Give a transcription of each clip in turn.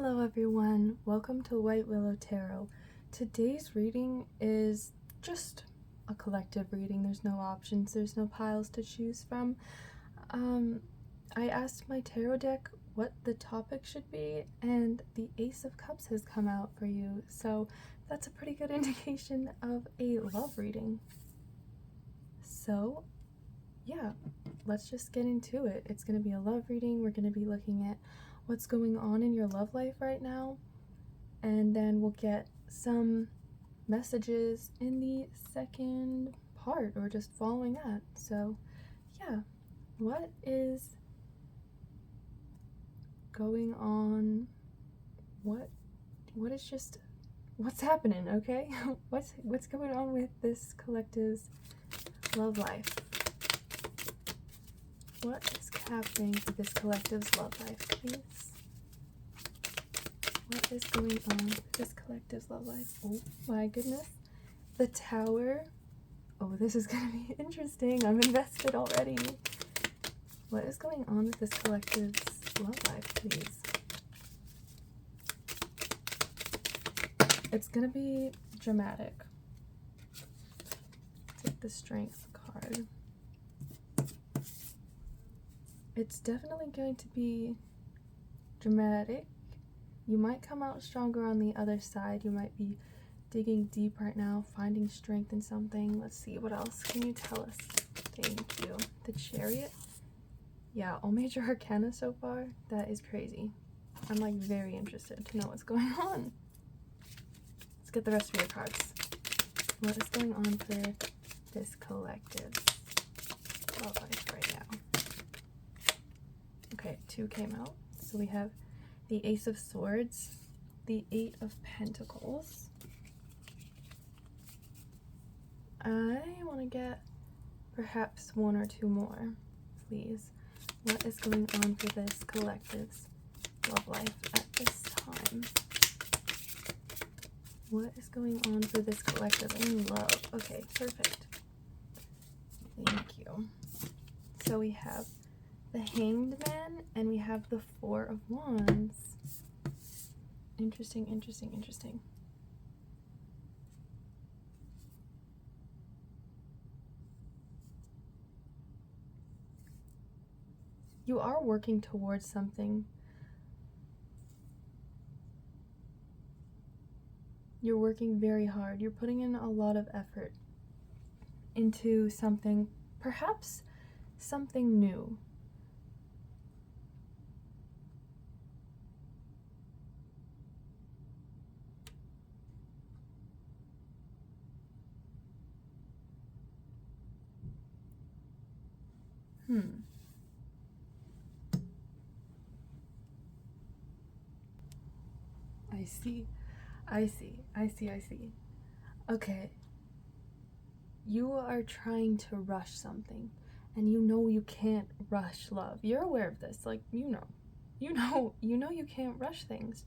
Hello everyone, welcome to White Willow Tarot. Today's reading is just a collective reading. There's no options, there's no piles to choose from. I asked my tarot deck what the topic should be, and the Ace of Cups has come out for you, so that's a pretty good indication of a love reading. So yeah, let's just get into it. It's going to be a love reading. We're going to be looking at what's going on in your love life right now, and then we'll get some messages in the second part, or just following that. So yeah, what is going on? What's happening? Okay. what's going on with this collective's love life? What is happening to this collective's love life, please? What is going on with this collective's love life? Oh my goodness. The Tower. Oh, this is going to be interesting. I'm invested already. What is going on with this collective's love life, please? It's going to be dramatic. Take the Strength card. It's definitely going to be dramatic. You might come out stronger on the other side. You might be digging deep right now, finding strength in something. Let's see, what else can you tell us? Thank you. The Chariot. Yeah, all major arcana so far. That is crazy. I'm like very interested to know what's going on. Let's get the rest of your cards. What is going on for this collective love life right now? Okay, 2 came out. So we have the Ace of Swords, the 8 of Pentacles. I want to get perhaps 1 or 2 more, please. What is going on for this collective's love life at this time? What is going on for this collective in love? Okay, perfect. Thank you. So we have the Hanged Man, and we have the 4 of Wands. Interesting, interesting, interesting. You are working towards something. You're working very hard. You're putting in a lot of effort into something, perhaps something new. I see. Okay. You are trying to rush something, and you know you can't rush love. You're aware of this. Like, you know you can't rush things.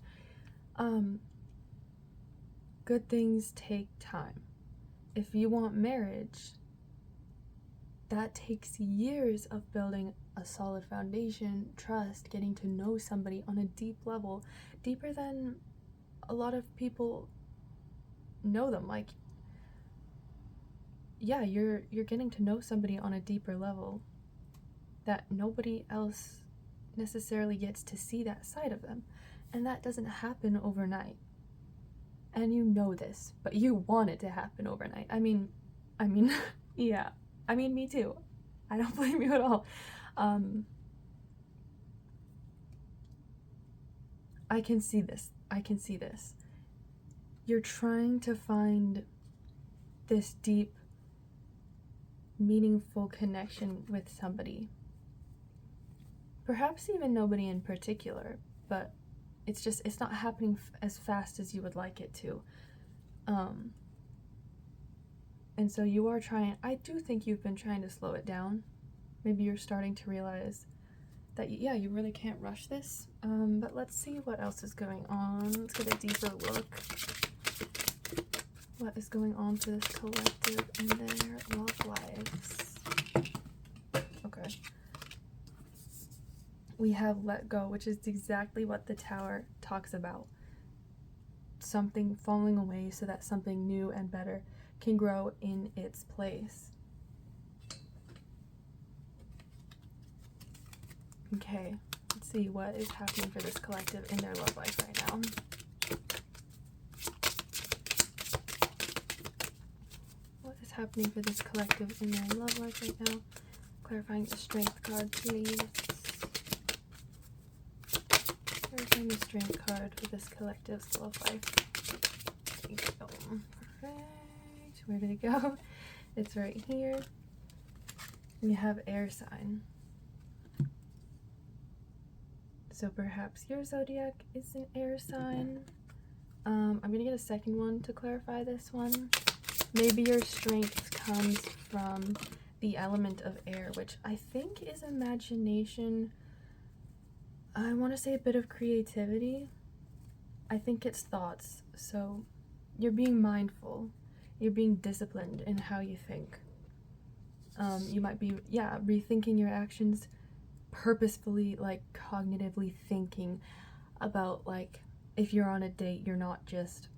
Good things take time. If you want marriage, that takes years of building a solid foundation, trust, getting to know somebody on a deep level, deeper than a lot of people know them. Like, yeah, you're getting to know somebody on a deeper level that nobody else necessarily gets to see that side of them, and that doesn't happen overnight. And you know this, but you want it to happen overnight. I mean yeah, I mean, me too. I don't blame you at all. I can see this. You're trying to find this deep, meaningful connection with somebody. Perhaps even nobody in particular, but it's not happening as fast as you would like it to. And so you are trying. I do think you've been trying to slow it down. Maybe you're starting to realize that, yeah, you really can't rush this. But let's see what else is going on. Let's get a deeper look. What is going on for this collective in their love lives? Okay. We have Let Go, which is exactly what the Tower talks about something falling away so that something new and better can grow in its place. Okay, let's see what is happening for this collective in their love life right now. What is happening for this collective in their love life right now? Clarifying the strength card, please. Clarifying the strength card for this collective's love life. Perfect. Where did it go? It's right here. We have air sign. So perhaps your zodiac is an air sign. I'm gonna get a second one to clarify this one. Maybe your strength comes from the element of air, which I think is imagination. I want to say a bit of creativity. I think it's thoughts. So you're being mindful. You're being disciplined in how you think. You might be, rethinking your actions, purposefully, like cognitively thinking about, like, if you're on a date, you're not just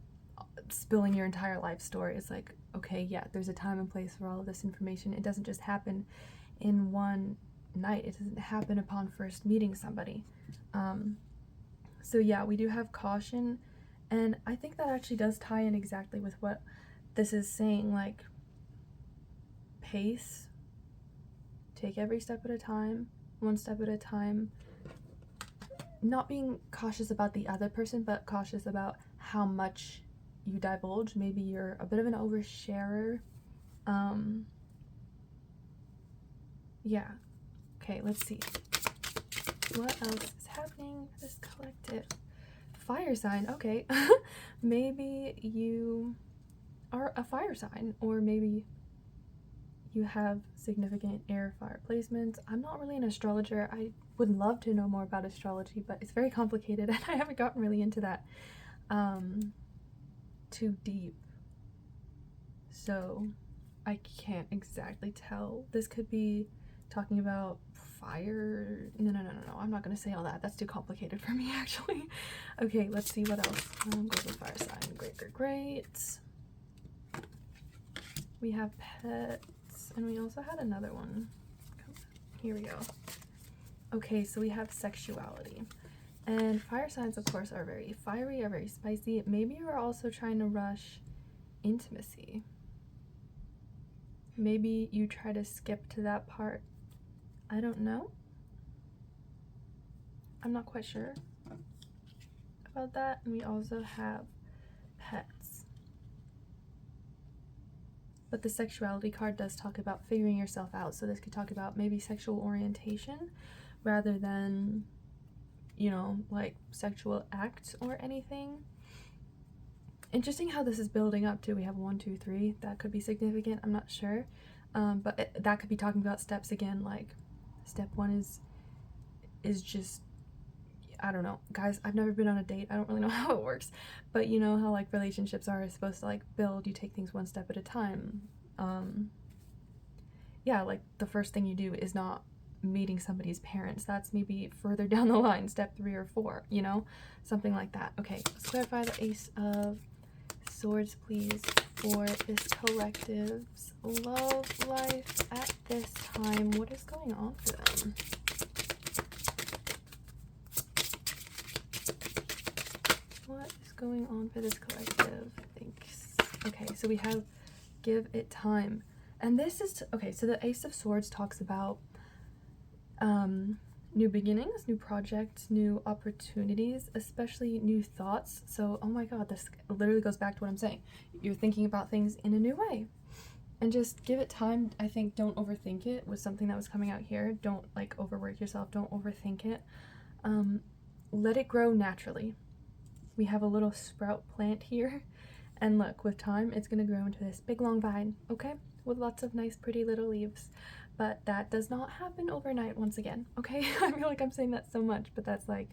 spilling your entire life story. It's like, okay, yeah, there's a time and place for all of this information. It doesn't just happen in one night. It doesn't happen upon first meeting somebody. So yeah, we do have caution, and I think that actually does tie in exactly with what this is saying, like, pace, take every step at a time, one step at a time, not being cautious about the other person, but cautious about how much you divulge. Maybe you're a bit of an oversharer. Yeah. Okay, let's see. What else is happening for this collective? Fire sign, okay. Maybe you are a fire sign, or maybe you have significant air fire placements. I'm not really an astrologer. I would love to know more about astrology, but it's very complicated and I haven't gotten really into that too deep. So I can't exactly tell. This could be talking about fire. No, I'm not gonna say all that. That's too complicated for me, actually. Okay, let's see what else. Goes with fire sign. Great. We have pets, and we also had another one. Here we go. Okay, so we have sexuality. And fire signs, of course, are very fiery, are very spicy. Maybe you are also trying to rush intimacy. Maybe you try to skip to that part. I don't know. I'm not quite sure about that. And we also have pets. But the sexuality card does talk about figuring yourself out. So this could talk about maybe sexual orientation rather than, you know, like sexual acts or anything. Interesting how this is building up too. We have 1, 2, 3. That could be significant. I'm not sure. But that could be talking about steps again. Like step 1 is just, I don't know. Guys, I've never been on a date. I don't really know how it works. But you know how like relationships are supposed to like build. You take things one step at a time. Yeah, like the first thing you do is not meeting somebody's parents. That's maybe further down the line, step 3 or 4, you know? Something like that. Okay, let's clarify the Ace of Swords, please, for this collective's love life at this time. What is going on for them? What is going on for this collective? Thanks. Okay, so we have give it time. And this is, okay, so the Ace of Swords talks about new beginnings, new projects, new opportunities, especially new thoughts. So, oh my god, this literally goes back to what I'm saying. You're thinking about things in a new way. And just give it time. I think don't overthink it was something that was coming out here. Don't like overwork yourself. Don't overthink it. Let it grow naturally. We have a little sprout plant here. And look, with time, it's going to grow into this big long vine, okay? With lots of nice, pretty little leaves. But that does not happen overnight, once again, okay? I feel like I'm saying that so much, but that's like,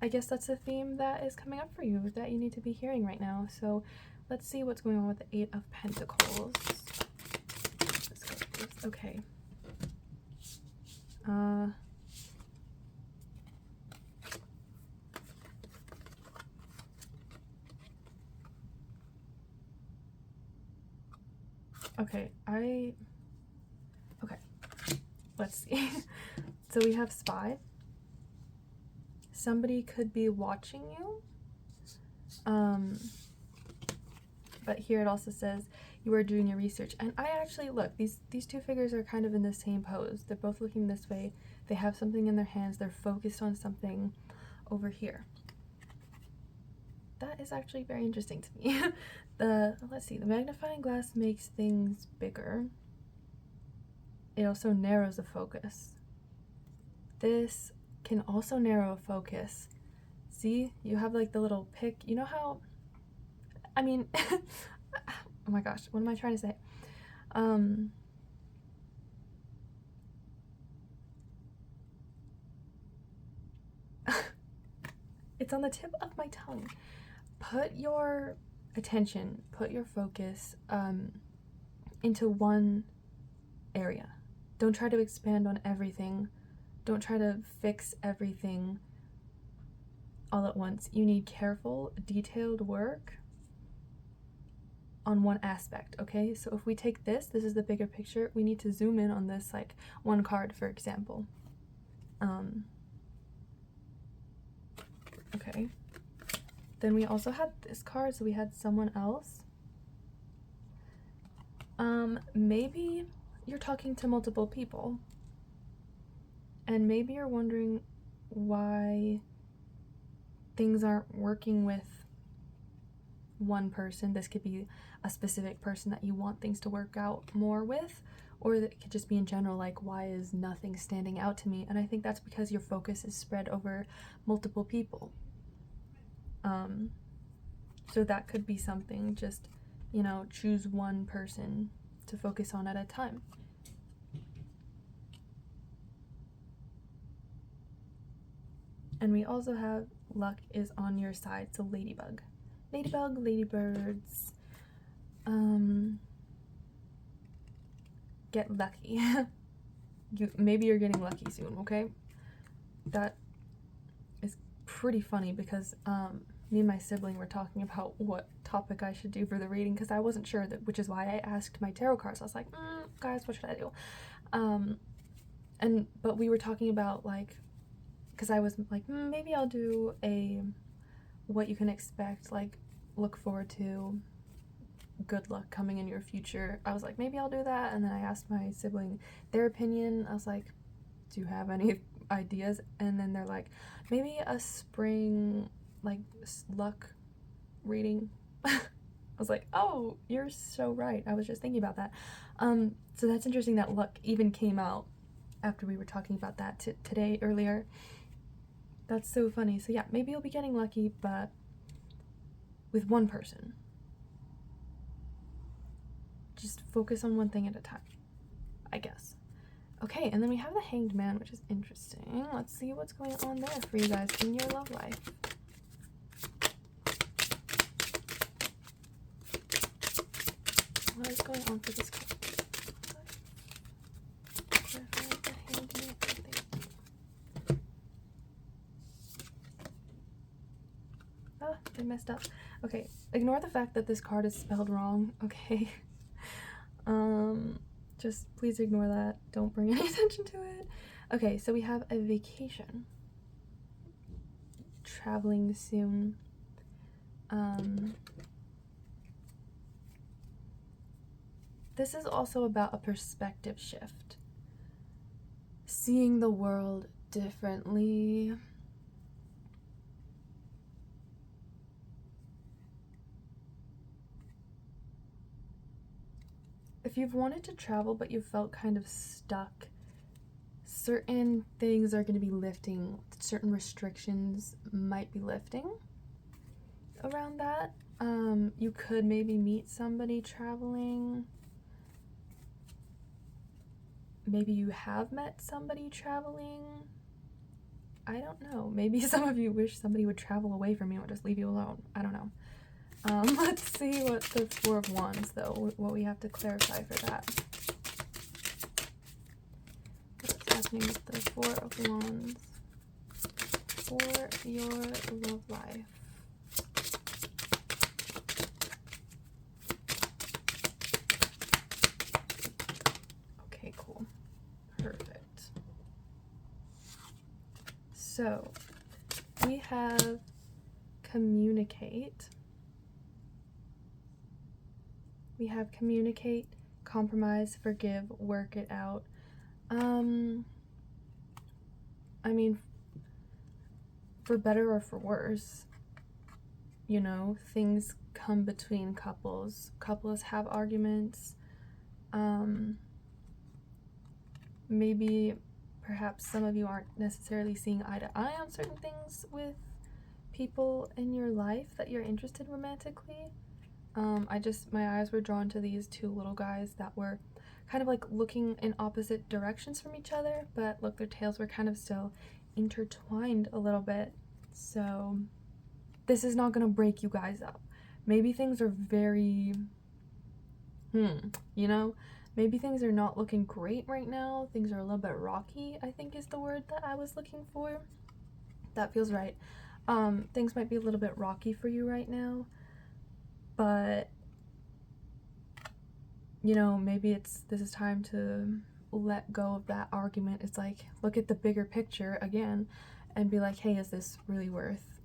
I guess that's a theme that is coming up for you that you need to be hearing right now. So let's see what's going on with the 8 of Pentacles. Let's go with this. Okay. Okay, let's see. So we have spy. Somebody could be watching you. But here it also says you are doing your research. And I actually, look, these two figures are kind of in the same pose. They're both looking this way. They have something in their hands. They're focused on something over here. That is actually very interesting to me. Let's see, the magnifying glass makes things bigger. It also narrows the focus. This can also narrow a focus. See, you have like the little pick. You know how, I mean, oh my gosh, what am I trying to say? It's on the tip of my tongue. Put your attention, put your focus into one area. Don't try to expand on everything. Don't try to fix everything all at once. You need careful, detailed work on one aspect, okay? So if we take this is the bigger picture. We need to zoom in on this, like one card, for example. Okay. Then we also had this card, so we had someone else. Maybe you're talking to multiple people, and maybe you're wondering why things aren't working with one person. This could be a specific person that you want things to work out more with, or it could just be in general, like, why is nothing standing out to me? And I think that's because your focus is spread over multiple people. So that could be something. Just, you know, choose one person to focus on at a time. And we also have luck is on your side, so ladybug. Ladybug, ladybirds. Get lucky. Maybe you're getting lucky soon, okay? That is pretty funny because me and my sibling were talking about what topic I should do for the reading because I wasn't sure, which is why I asked my tarot cards. I was like, guys, what should I do? But we were talking about, like, because I was like, maybe I'll do a what you can expect, like look forward to, good luck coming in your future. I was like, maybe I'll do that. And then I asked my sibling their opinion. I was like, do you have any ideas? And then they're like, maybe a spring, like, luck reading. I was like, oh, you're so right. I was just thinking about that. So that's interesting that luck even came out after we were talking about that today earlier. That's so funny. So yeah, maybe you'll be getting lucky, but with one person. Just focus on one thing at a time, I guess. Okay, and then we have the Hanged Man, which is interesting. Let's see what's going on there for you guys in your love life. What is going on for this card? Ah, I messed up. Okay, ignore the fact that this card is spelled wrong, okay? Just please ignore that. Don't bring any attention to it. Okay, so we have a vacation. Traveling soon. This is also about a perspective shift. Seeing the world differently. If you've wanted to travel but you felt kind of stuck, certain things are going to be lifting. Certain restrictions might be lifting around that. You could maybe meet somebody traveling. Maybe you have met somebody traveling. I don't know. Maybe some of you wish somebody would travel away from you and just leave you alone. I don't know. Let's see what the Four of Wands, though, what we have to clarify for that. What's happening with the Four of Wands for your love life? So we have communicate. We have communicate, compromise, forgive, work it out. I mean, for better or for worse, you know, things come between couples. Couples have arguments. Maybe perhaps some of you aren't necessarily seeing eye to eye on certain things with people in your life that you're interested romantically. My eyes were drawn to these two little guys that were kind of like looking in opposite directions from each other, but look, their tails were kind of still intertwined a little bit. So this is not gonna break you guys up. Maybe things are very, you know, maybe things are not looking great right now. Things are a little bit rocky, I think is the word that I was looking for. That feels right. Things might be a little bit rocky for you right now, but you know, maybe this is time to let go of that argument. It's like, look at the bigger picture again and be like, hey, is this really worth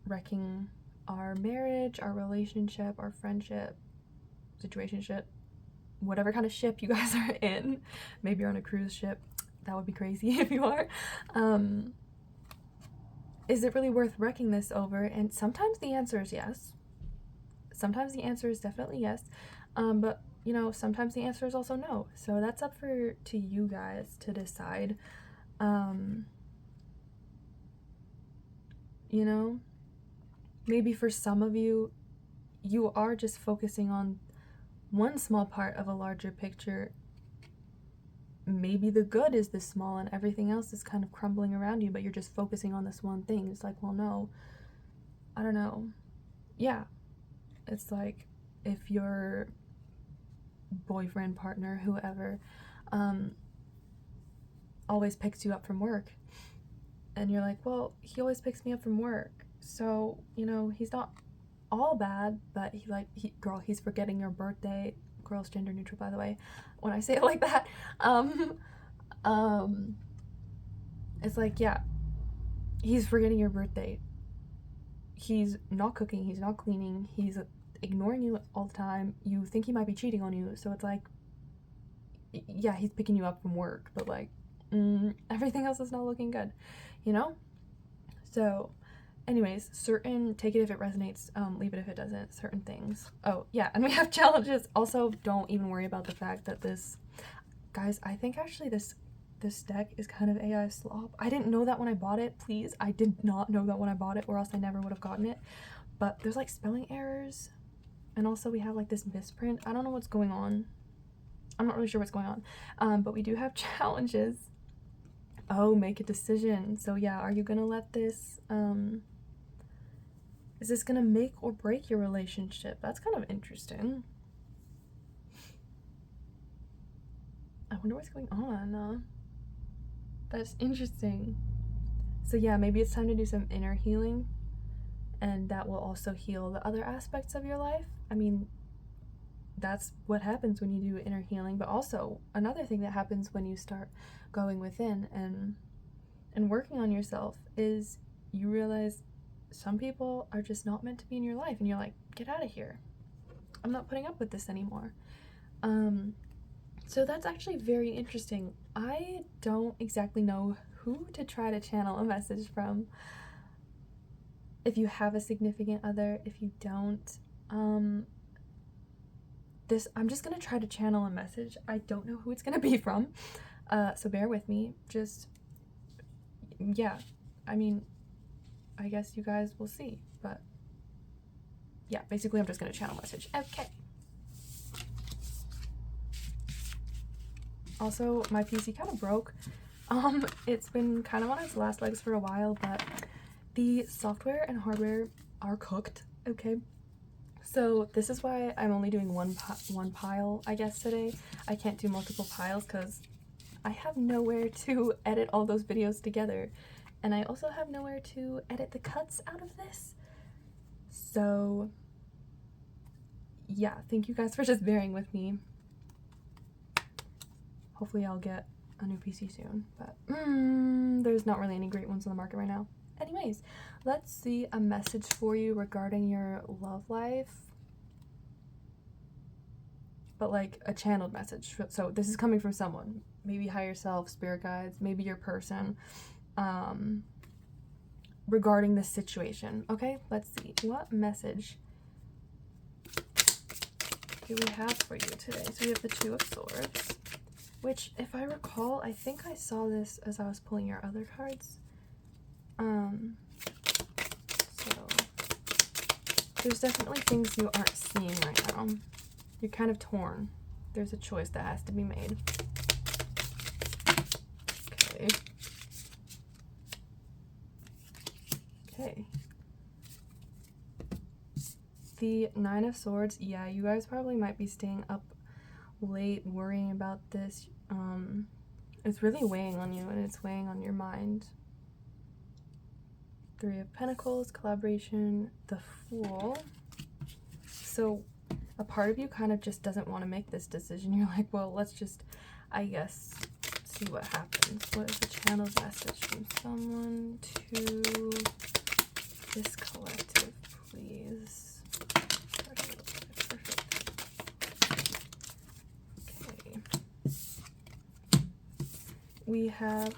wrecking our marriage, our relationship, our friendship, situationship, whatever kind of ship you guys are in? Maybe you're on a cruise ship. That would be crazy if you are. Is it really worth wrecking this over? And sometimes the answer is yes. Sometimes the answer is definitely yes. But you know, sometimes the answer is also no. So that's up to you guys to decide. You know, maybe for some of you, you are just focusing on one small part of a larger picture. Maybe the good is this small and everything else is kind of crumbling around you, but you're just focusing on this one thing. It's like, well, no, I don't know. Yeah, it's like if your boyfriend, partner, whoever, always picks you up from work, and you're like, well, he always picks me up from work, so, you know, he's not all bad, but he's forgetting your birthday. Girl's gender neutral, by the way, when I say it like that. It's like, yeah, he's forgetting your birthday. He's not cooking, he's not cleaning, he's ignoring you all the time. You think he might be cheating on you, so it's like, yeah, he's picking you up from work, but like, everything else is not looking good, you know? So anyways, take it if it resonates, leave it if it doesn't, certain things. Oh yeah, and we have challenges. Also, don't even worry about the fact that guys, I think actually this deck is kind of AI slop. I didn't know that when I bought it, please. I did not know that when I bought it, or else I never would have gotten it. But there's like spelling errors, and also we have like this misprint. I don't know what's going on. I'm not really sure what's going on. But we do have challenges. Oh, make a decision. So yeah, are you gonna let this, is this gonna make or break your relationship? That's kind of interesting. I wonder what's going on. That's interesting. So yeah, maybe it's time to do some inner healing, and that will also heal the other aspects of your life. I mean, that's what happens when you do inner healing, but also another thing that happens when you start going within and working on yourself is you realize some people are just not meant to be in your life, and you're like, get out of here. I'm not putting up with this anymore. So that's actually very interesting. I don't exactly know who to try to channel a message from. If you have a significant other, if you don't, I'm just gonna try to channel a message. I don't know who it's gonna be from, so bear with me. Just, yeah, I mean, I guess you guys will see, but yeah, basically I'm just gonna channel a message. Okay. Also, my PC kind of broke. It's been kind of on its last legs for a while, but the software and hardware are cooked, okay? So this is why I'm only doing one pile, I guess, today. I can't do multiple piles because I have nowhere to edit all those videos together. And I also have nowhere to edit the cuts out of this. So yeah, thank you guys for just bearing with me. Hopefully I'll get a new PC soon, but there's not really any great ones on the market right now. Anyways, let's see a message for you regarding your love life, but like a channeled message. So this is coming from someone, maybe higher self, spirit guides, maybe your person, regarding this situation. Okay, let's see what message do we have for you today. So we have the Two of Swords, which, if I recall, I think I saw this as I was pulling your other cards. So there's definitely things you aren't seeing right now. You're kind of torn. There's a choice that has to be made. Okay. Okay. The Nine of Swords, yeah, you guys probably might be staying up late worrying about this. It's really weighing on you, and it's weighing on your mind. Three of Pentacles, collaboration, the Fool. So a part of you kind of just doesn't want to make this decision. You're like, well, let's just, I guess, see what happens. What is the channel's message from someone to this collective, please? We have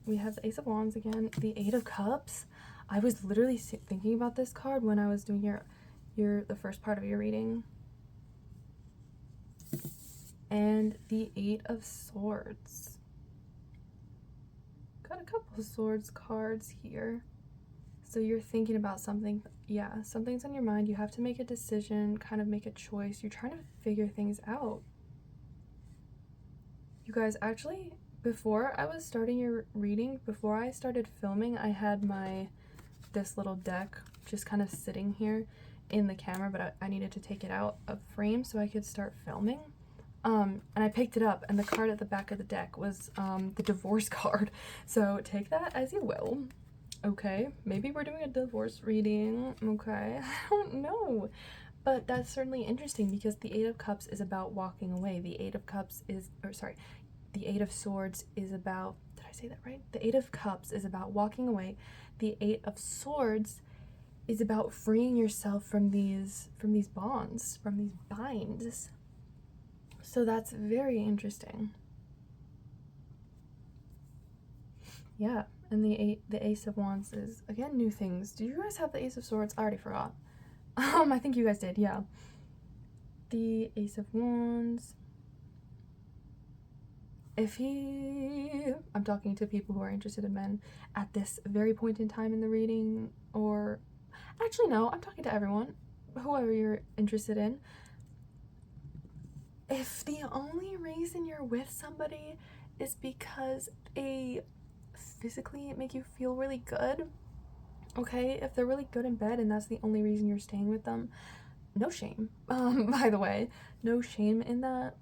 the Ace of Wands again, the Eight of Cups. I was literally thinking about this card when I was doing the first part of your reading. And the Eight of Swords. Got a couple of swords cards here. So you're thinking about something. Yeah, something's on your mind. You have to make a decision, kind of make a choice. You're trying to figure things out. You guys, actually, before I was starting your reading, before I started filming, I had this little deck just kind of sitting here in the camera, but I needed to take it out of frame so I could start filming. And I picked it up, and the card at the back of the deck was the divorce card. So take that as you will. Okay, maybe we're doing a divorce reading. Okay, I don't know. But that's certainly interesting because the Eight of Cups is about walking away. The Eight of Cups is, the Eight of Swords is about, did I say that right? The Eight of Cups is about walking away. The Eight of Swords is about freeing yourself from these bonds, from these binds. So that's very interesting. Yeah, and the Ace of Wands is, again, new things. Do you guys have the Ace of Swords? I already forgot. I think you guys did, yeah. The Ace of Wands. I'm talking to people who are interested in men at this very point in time in the reading, or actually no, I'm talking to everyone, whoever you're interested in. If the only reason you're with somebody is because they physically make you feel really good, okay, if they're really good in bed and that's the only reason you're staying with them, no shame. By the way, no shame in that,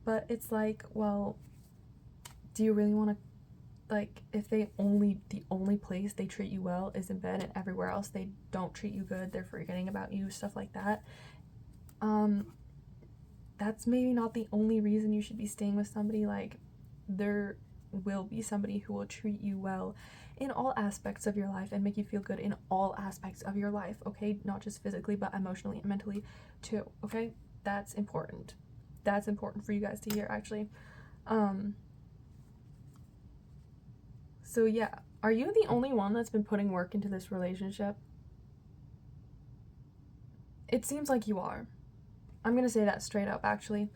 but it's like, well, do you really want to, like, if the only place they treat you well is in bed and everywhere else they don't treat you good, they're forgetting about you, stuff like that, that's maybe not the only reason you should be staying with somebody. Like, there will be somebody who will treat you well in all aspects of your life and make you feel good in all aspects of your life, okay? Not just physically, but emotionally and mentally too, okay? That's important. That's important for you guys to hear, actually. So yeah, are you the only one that's been putting work into this relationship? It seems like you are. I'm gonna say that straight up, actually.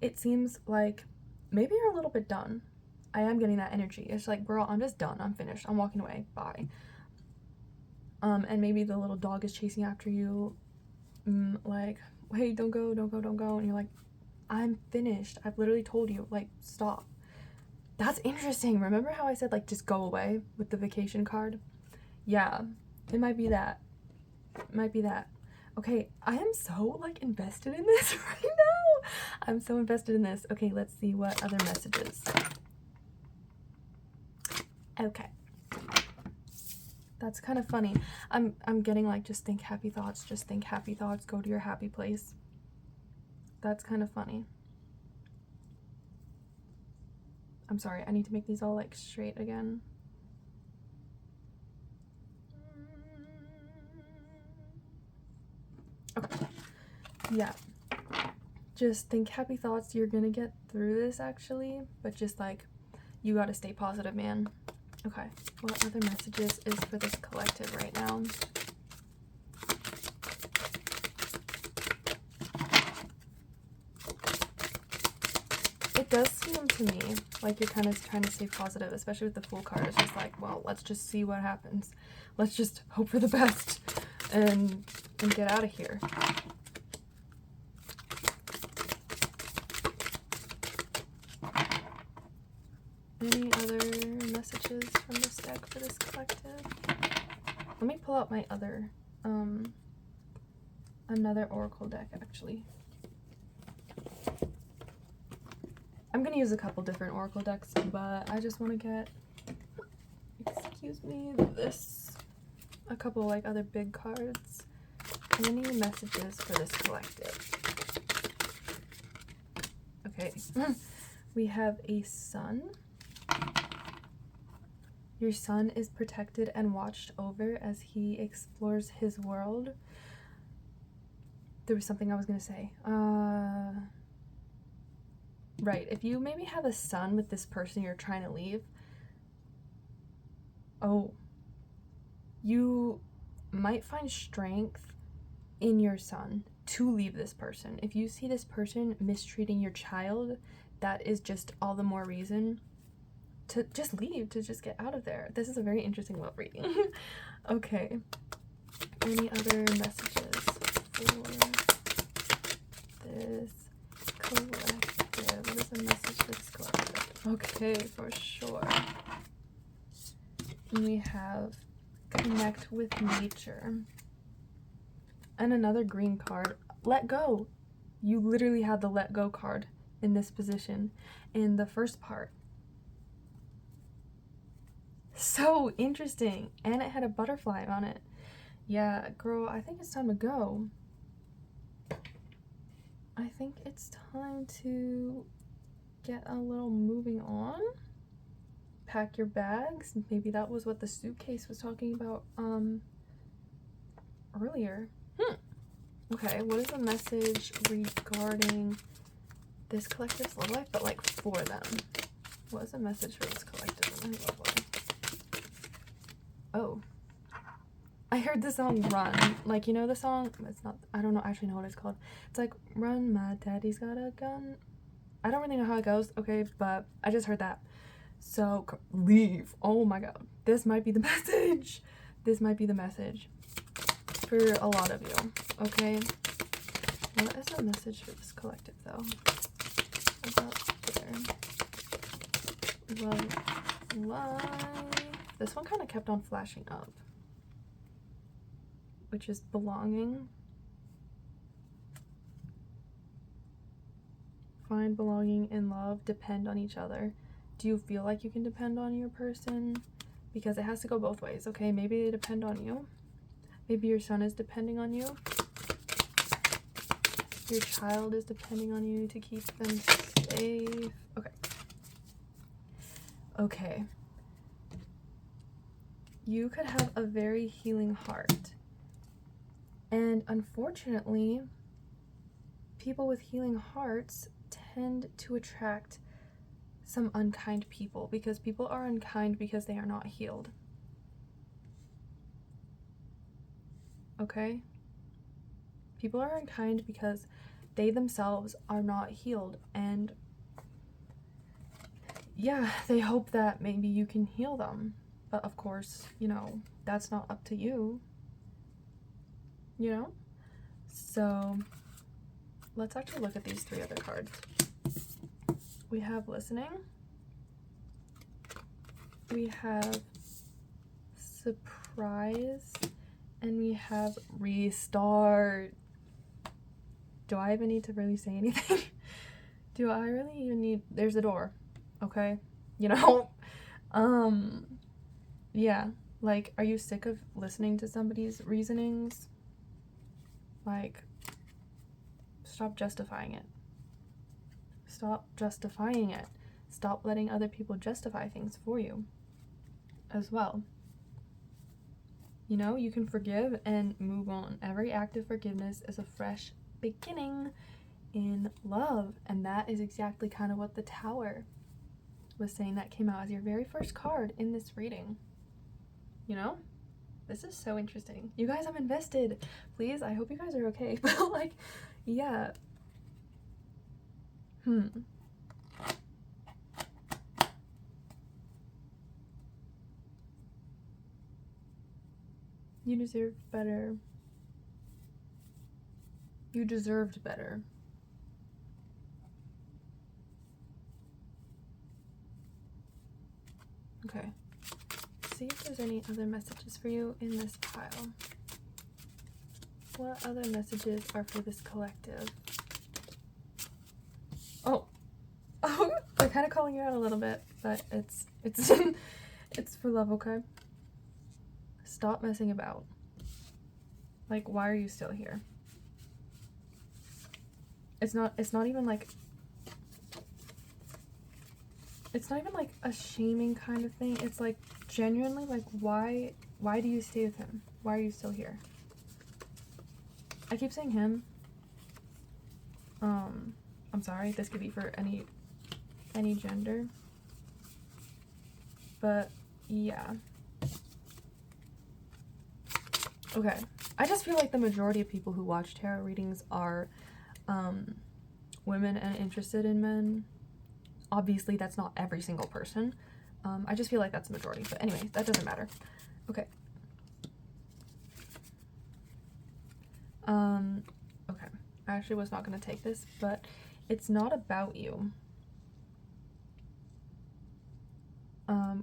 It seems like maybe you're a little bit done. I am getting that energy. It's like, girl, I'm just done. I'm finished. I'm walking away. Bye. And maybe the little dog is chasing after you, like, hey, don't go, don't go, don't go. And you're like, I'm finished. I've literally told you, like, stop. That's interesting. Remember how I said, like, just go away with the vacation card? Yeah, it might be that. It might be that. Okay, I am so, like, invested in this right now. I'm so invested in this. Okay, let's see what other messages. Okay. That's kind of funny. I'm getting, like, just think happy thoughts. Just think happy thoughts. Go to your happy place. That's kind of funny. I'm sorry, I need to make these all like straight again. Okay. Yeah. Just think happy thoughts. You're gonna get through this actually, but just like, you gotta stay positive, man. Okay. What other messages is for this collective right now? It does seem to me like you're kind of trying to stay positive, especially with the Fool card. It's just like, well, let's just see what happens. Let's just hope for the best and get out of here. Any other messages from this deck for this collective? Let me pull out my other, another Oracle deck, actually. I'm gonna use a couple different Oracle decks, but I just want to get, excuse me, a couple like other big cards. Any messages for this collective? Okay, we have a sun. Your son is protected and watched over as he explores his world. There was something I was gonna say. Right, if you maybe have a son with this person you're trying to leave, oh, you might find strength in your son to leave this person. If you see this person mistreating your child, that is just all the more reason to just leave, to just get out of there. This is a very interesting love reading. Okay. Any other messages for this collective? What is the message for this collective? Okay, for sure. We have connect with nature. And another green card. Let go. You literally have the let go card in this position in the first part. So interesting. And it had a butterfly on it. Yeah, girl, I think it's time to go. I think it's time to get a little moving on. Pack your bags. Maybe that was what the suitcase was talking about earlier. Okay, what is the message regarding this collective's love life, but like for them? What is the message for this collective in their love life? Oh, I heard the song Run. Like, you know the song? It's not, I don't know, actually know what it's called. It's like, run, my daddy's got a gun. I don't really know how it goes, okay, but I just heard that. So, leave. Oh my god. This might be the message. This might be the message for a lot of you, okay? What is the message for this collective, though? About there. Love life. This one kind of kept on flashing up, which is belonging. Find belonging in love, depend on each other. Do you feel like you can depend on your person? Because it has to go both ways, okay? Maybe they depend on you. Maybe your son is depending on you. Your child is depending on you to keep them safe. Okay. Okay. You could have a very healing heart. And unfortunately, people with healing hearts tend to attract some unkind people, because people are unkind because they are not healed. Okay? People are unkind because they themselves are not healed, and yeah, they hope that maybe you can heal them. But of course, you know, that's not up to you. You know? So let's actually look at these three other cards. We have listening. We have surprise. And we have restart. Do I even need to really say anything? Do I really even need... There's a door. Okay? You know? Yeah. Like, are you sick of listening to somebody's reasonings? Like, stop justifying it. Stop justifying it. Stop letting other people justify things for you as well. You know, you can forgive and move on. Every act of forgiveness is a fresh beginning in love. And that is exactly kind of what the Tower was saying that came out as your very first card in this reading. You know? This is so interesting. You guys have invested. Please, I hope you guys are okay. But like, yeah. You deserve better. You deserved better. Okay. See if there's any other messages for you in this pile. What other messages are for this collective? Oh, they're kind of calling you out a little bit, but it's it's for love, okay? Stop messing about. Like, why are you still here? It's not even like a shaming kind of thing. It's like genuinely like, why do you stay with him? Why are you still here? I keep saying him. I'm sorry, this could be for any gender. But yeah. Okay. I just feel like the majority of people who watch tarot readings are women and interested in men. Obviously, that's not every single person. I just feel like that's the majority. But anyway, that doesn't matter. Okay. Okay. I actually was not going to take this, but it's not about you.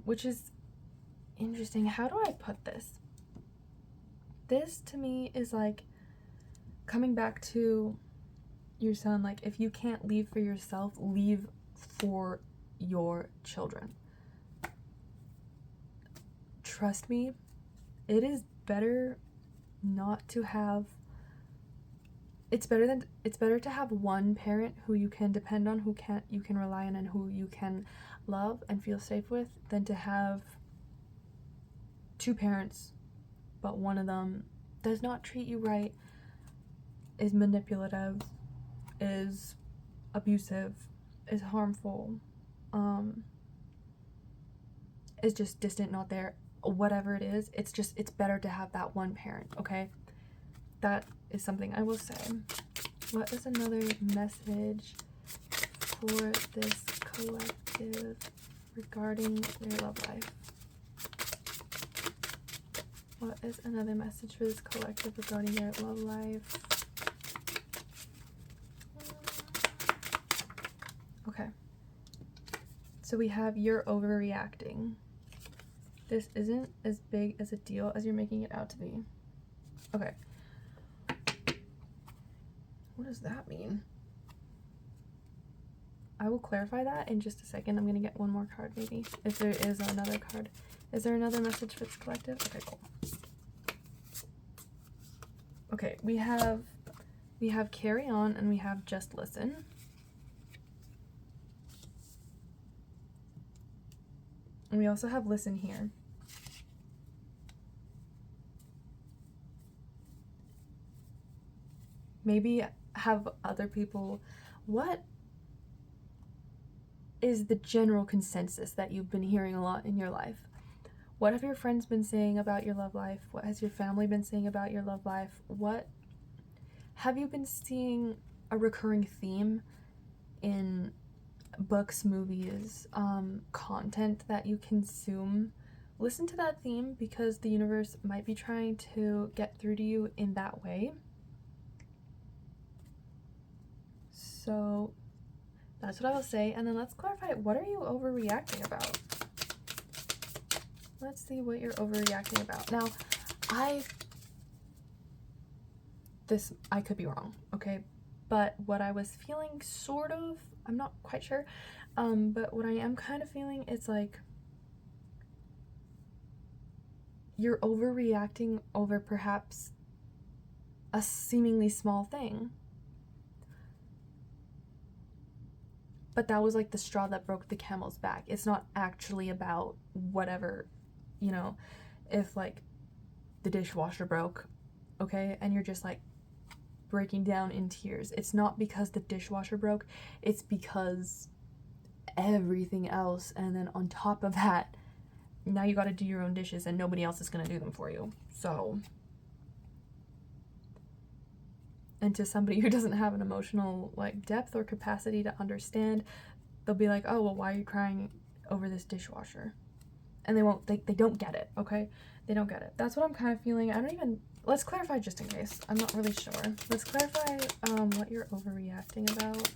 Which is interesting. How do I put this? This, to me, is like coming back to your son. Like, if you can't leave for yourself, leave for your children. Trust me, it is better not to have, it's better to have one parent who you can depend on, you can rely on, and who you can love and feel safe with, than to have two parents but one of them does not treat you right, is manipulative, is abusive, is harmful, is just distant, not there, whatever it is. It's better to have that one parent, okay? That is something I will say. What is another message for this collective regarding their love life? What is another message for this collective regarding their love life? Okay. So we have, you're overreacting. This isn't as big as a deal as you're making it out to be. Okay. What does that mean? I will clarify that in just a second. I'm gonna get one more card, maybe, if there is another card. Is there another message for this collective? Okay, cool. Okay, we have carry on, and we have just listen. And we also have listen here. Maybe have other people, what is the general consensus that you've been hearing a lot in your life? What have your friends been saying about your love life? What has your family been saying about your love life? What have you been seeing a recurring theme in books, movies, content that you consume? Listen to that theme, because the universe might be trying to get through to you in that way. So that's what I will say. And then let's clarify, what are you overreacting about? Let's see what you're overreacting about. Now, I could be wrong, okay? But what I was feeling, sort of, I'm not quite sure, but what I am kind of feeling, it's like you're overreacting over perhaps a seemingly small thing. but that was like the straw that broke the camel's back. It's not actually about whatever, you know, if like the dishwasher broke, okay, and you're just like breaking down in tears. It's not because the dishwasher broke, it's because everything else, and then on top of that, now you got to do your own dishes and nobody else is going to do them for you. So, and to somebody who doesn't have an emotional like depth or capacity to understand, they'll be like, oh well, why are you crying over this dishwasher? And they don't get it, okay? They don't get it. That's what I'm kind of feeling. Let's clarify just in case. I'm not really sure. Let's clarify what you're overreacting about,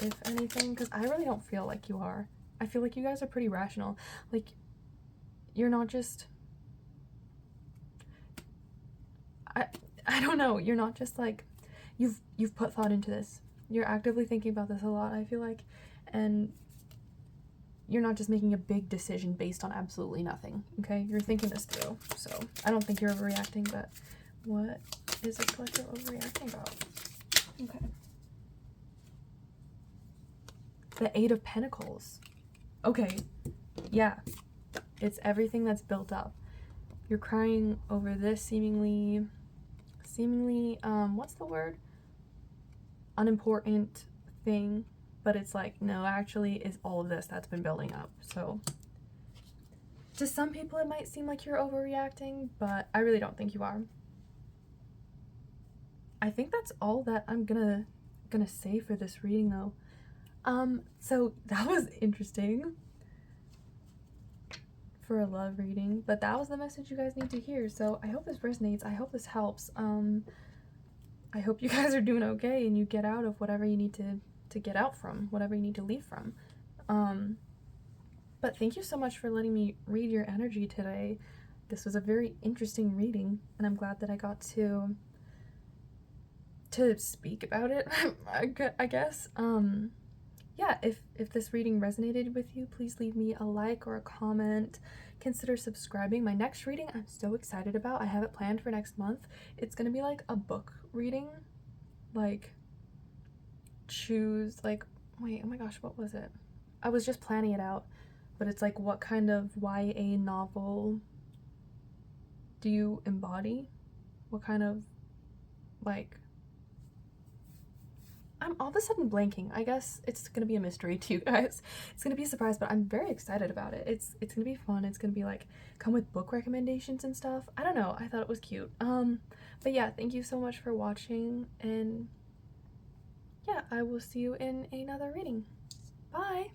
if anything, because I really don't feel like you are. I feel like you guys are pretty rational. Like, you're not just... I don't know. You're not just like... You've put thought into this. You're actively thinking about this a lot, I feel like. And you're not just making a big decision based on absolutely nothing, okay? You're thinking this through. So, I don't think you're overreacting, but what is this collective overreacting about? Okay. The Eight of Pentacles. Okay, yeah, it's everything that's built up. You're crying over this seemingly, what's the word? Unimportant thing, but it's like, no, actually, it's all of this that's been building up. So, to some people, it might seem like you're overreacting, but I really don't think you are. I think that's all that I'm gonna say for this reading, though. So that was interesting for a love reading, but that was the message you guys need to hear. So I hope this resonates. I hope this helps. I hope you guys are doing okay and you get out of whatever you need to get out from, whatever you need to leave from. But thank you so much for letting me read your energy today. This was a very interesting reading, and I'm glad that I got to speak about it, I guess. Yeah, if this reading resonated with you, please leave me a like or a comment. Consider subscribing. My next reading I'm so excited about. I have it planned for next month. It's gonna be like a book reading. Like, choose, like, wait, oh my gosh, what was it? I was just planning it out, but it's like, what kind of YA novel do you embody? What kind of, like, I'm all of a sudden blanking. I guess it's gonna be a mystery to you guys. It's gonna be a surprise, but I'm very excited about it. It's gonna be fun. It's gonna be like, come with book recommendations and stuff. I don't know. I thought it was cute. But yeah, thank you so much for watching, and yeah, I will see you in another reading. Bye!